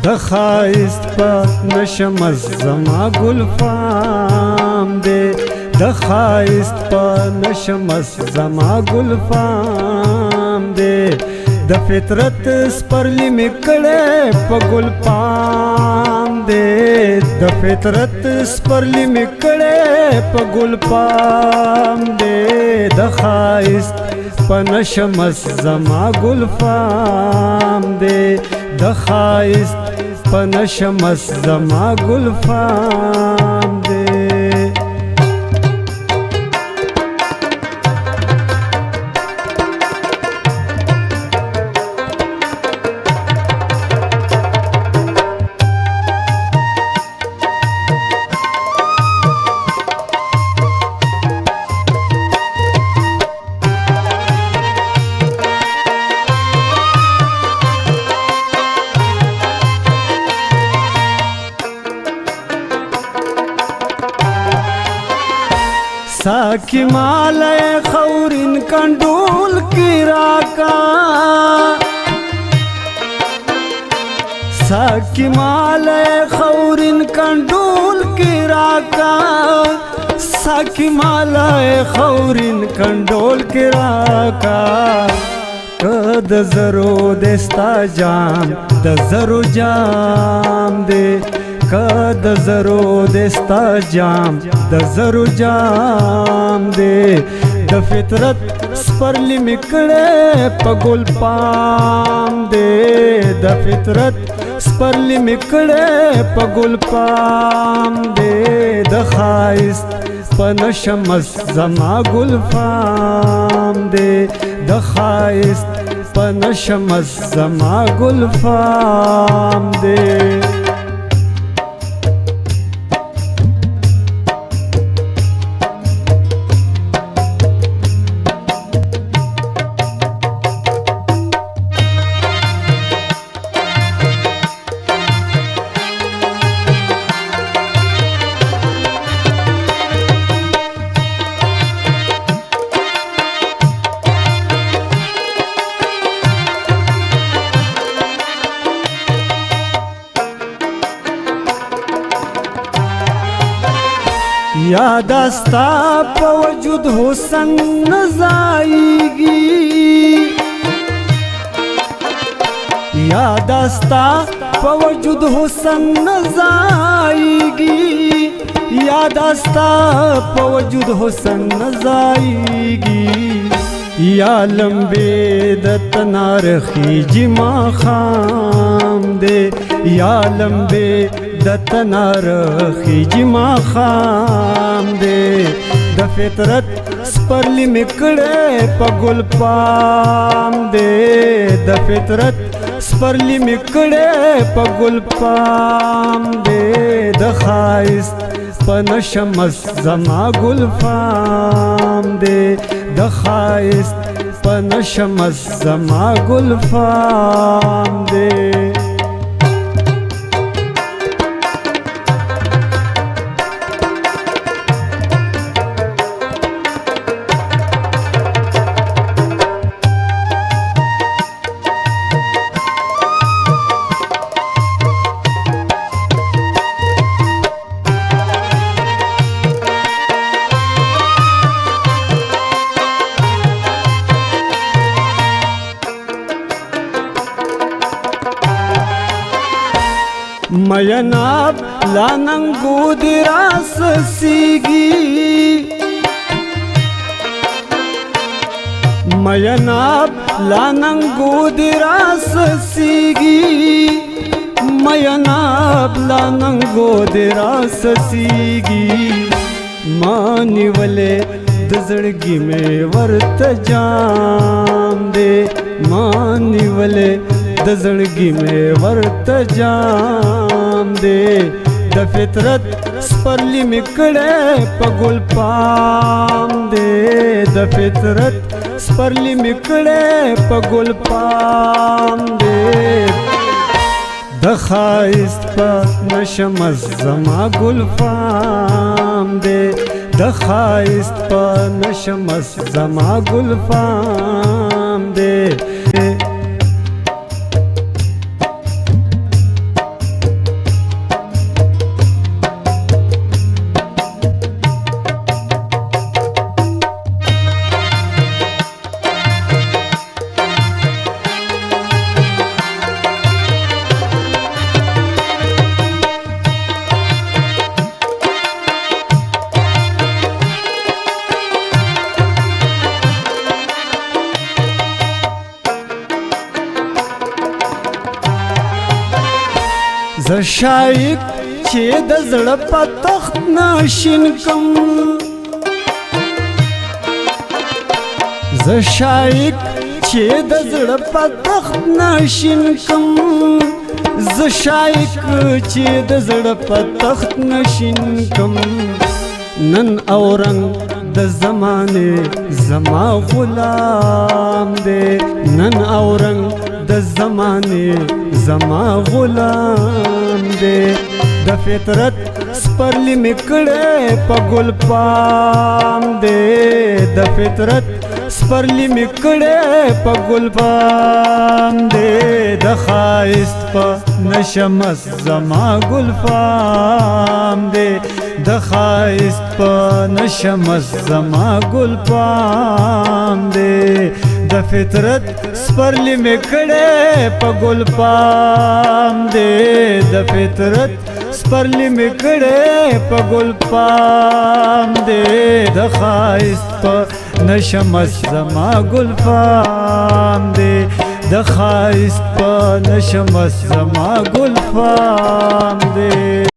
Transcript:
د ښایست په نشمه زما ګل فام دی د ښایست په نشمه زما ګل فام دی د فطرت سپرلی مې کړې په ګل پام دی د فطرت سپرلی مې کړې په ګل پام دی د ښایست په نشمه زما ګل فام دی د ښایست په نشمه زما ګل فام دی ساکی مالای خورین کنڈول کی راکا ساکی مالای خورین کنڈول کی راکا ساکی مالای خورین کنڈول کی راکا د زرو دستا جام د زرو جام دے د زرو دستا جام د زرو جام دے د فطرت سپرلی مکڑے په ګل پام دے د فطرت سپرلی مکڑے په ګل پام دے د ښایست په نشمه زما ګل فام دے د ښایست په نشمه زما ګل فام دے یاد استا په وجود حسن نزایږي یاد استا په وجود حسن نزایږي یاد استا په وجود حسن نزایږي یا لمبے د تنار خیجی ما خام دے یا لمبے د تنار خیجی ما خام دے د فطرت سپرلی مکڑے په ګل پام دے د فطرت سپرلی مکڑے په ګل پام دے د ښایست په نشمه زما ګل فام دے د ښایست په نشمه زما ګل فام دے میناب لاننگو دی راس سیگی میناب لاننگو دی راس سیگی میناب لاننگو دی راس سیگی مانی ولے دزڑگی میں ورت جام دے مانی ولے د زړګي مې ورته جام دے د فطرت سپرلی مې کړې په ګل پام دے د فطرت سپرلی مې کړې په ګل پام دے د ښایست په نشمه زما ګل فام دے د ښایست په نشمه زما ګل فام دے ز شایق چې د زړه په تخت نشین کم ز شایق چې د زړه په تخت نشین کم ز شایق چې د زړه په تخت نشین کم نن اورنګ د زمانه زما غلام دے نن اورنګ د زمانه زما غلام دے د فطرت سپرلی میکړې په ګل پام دے د فطرت سپرلی میکړې په ګل پام دے د خایست په نشمس زما ګل پام دے د خایست په نشمس زما ګل پام دے د فطرت سپرلی میکړې په ګل پام دے د فطرت سپرلی میکړې په ګل پام دے د خایست په نشمس زما ګل پام دے د خایست په نشمس زما ګل پام دے